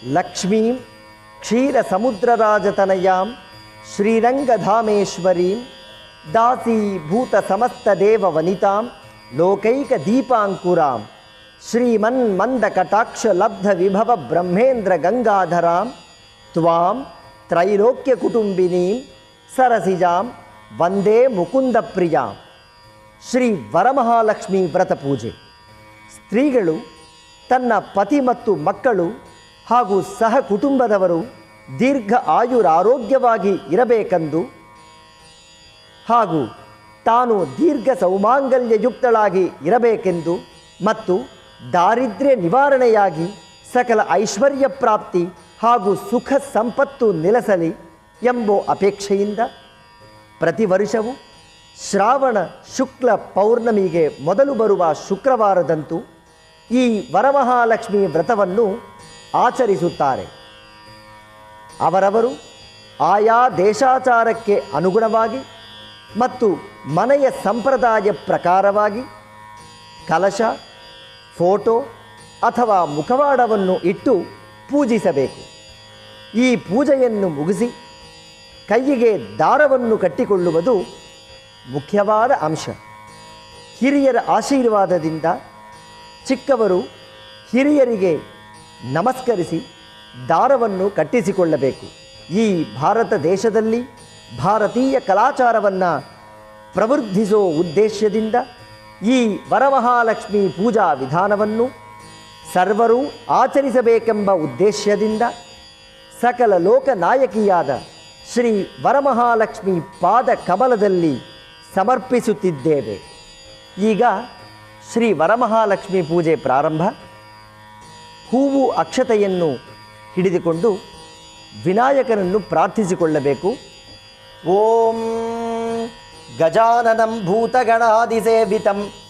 ಲಕ್ಷ್ಮೀಂ ಕ್ಷೀರಸಮುದ್ರರಾಜತನಯಾಂ ಶ್ರೀರಂಗಧಾಮೇಶ್ವರೀಂ ದಾಸೀಭೂತಸಮಸ್ತದೇವವನಿತಾಂ ಲೋಕೈಕದೀಪಾಂಕುರಾಂ ಶ್ರೀಮನ್ಮಂದಕಟಾಕ್ಷಲಬ್ಧವಿಭವ ಬ್ರಹ್ಮೇಂದ್ರ ಗಂಗಾಧರಾಂ ತ್ವಾಂ ತ್ರೈಲೋಕ್ಯಕುಟುಂಬಿನೀಂ ಸರಸಿಜಾಂ ವಂದೇ ಮುಕುಂದಪ್ರಿಯಾಂ. ಶ್ರೀ ವರಮಹಾಲಕ್ಷ್ಮಿ ವ್ರತ ಪೂಜೆ. ಸ್ತ್ರೀಗಳು ತನ್ನ ಪತಿ ಮತ್ತು ಮಕ್ಕಳು ಹಾಗೂ ಸಹ ಕುಟುಂಬದವರು ದೀರ್ಘ ಆಯುರಾರೋಗ್ಯವಾಗಿ ಇರಬೇಕೆಂದು ಹಾಗೂ ತಾನು ದೀರ್ಘ ಸೌಮಾಂಗಲ್ಯಯುಕ್ತಳಾಗಿ ಇರಬೇಕೆಂದು ಮತ್ತು ದಾರಿದ್ರ್ಯ ನಿವಾರಣೆಯಾಗಿ ಸಕಲ ಐಶ್ವರ್ಯ ಪ್ರಾಪ್ತಿ ಹಾಗೂ ಸುಖ ಸಂಪತ್ತು ನೆಲೆಸಲಿ ಎಂಬ ಅಪೇಕ್ಷೆಯಿಂದ ಪ್ರತಿ ವರ್ಷವೂ ಶ್ರಾವಣ ಶುಕ್ಲ ಪೌರ್ಣಮಿಗೆ ಮೊದಲು ಬರುವ ಶುಕ್ರವಾರದಂದು ಈ ವರಮಹಾಲಕ್ಷ್ಮಿ ವ್ರತವನ್ನು ಆಚರಿಸುತ್ತಾರೆ. ಅವರವರು ಆಯಾ ದೇಶಾಚಾರಕ್ಕೆ ಅನುಗುಣವಾಗಿ ಮತ್ತು ಮನೆಯ ಸಂಪ್ರದಾಯ ಪ್ರಕಾರವಾಗಿ ಕಲಶ, ಫೋಟೋ ಅಥವಾ ಮುಖವಾಡವನ್ನು ಇಟ್ಟು ಪೂಜಿಸಬೇಕು. ಈ ಪೂಜೆಯನ್ನು ಮುಗಿಸಿ ಕೈಯಿಗೆ ದಾರವನ್ನು ಕಟ್ಟಿಕೊಳ್ಳುವುದು ಮುಖ್ಯವಾದ ಅಂಶ. ಹಿರಿಯರ ಆಶೀರ್ವಾದದಿಂದ ಚಿಕ್ಕವರು ಹಿರಿಯರಿಗೆ ನಮಸ್ಕರಿಸಿ ದಾರವನ್ನು ಕಟ್ಟಿಸಿಕೊಳ್ಳಬೇಕು. ಈ ಭಾರತ ದೇಶದಲ್ಲಿ ಭಾರತೀಯ ಕಲಾಚಾರವನ್ನು ಪ್ರವರ್ಧಿಸೋ ಉದ್ದೇಶದಿಂದ ಈ ವರಮಹಾಲಕ್ಷ್ಮಿ ಪೂಜಾ ವಿಧಾನವನ್ನು ಸರ್ವರೂ ಆಚರಿಸಬೇಕೆಂಬ ಉದ್ದೇಶದಿಂದ ಸಕಲ ಲೋಕನಾಯಕಿಯಾದ ಶ್ರೀ ವರಮಹಾಲಕ್ಷ್ಮಿ ಪಾದ ಕಮಲದಲ್ಲಿ ಸಮರ್ಪಿಸುತ್ತಿದ್ದೇವೆ. ಈಗ ಶ್ರೀ ವರಮಹಾಲಕ್ಷ್ಮಿ ಪೂಜೆ ಪ್ರಾರಂಭ. ಹೂವು ಅಕ್ಷತೆಯನ್ನು ಹಿಡಿದುಕೊಂಡು ವಿನಾಯಕನನ್ನು ಪ್ರಾರ್ಥಿಸಿಕೊಳ್ಳಬೇಕು. ಓಂ ಗಜಾನನಂ ಭೂತಗಣಾದಿಸೇವಿತಂ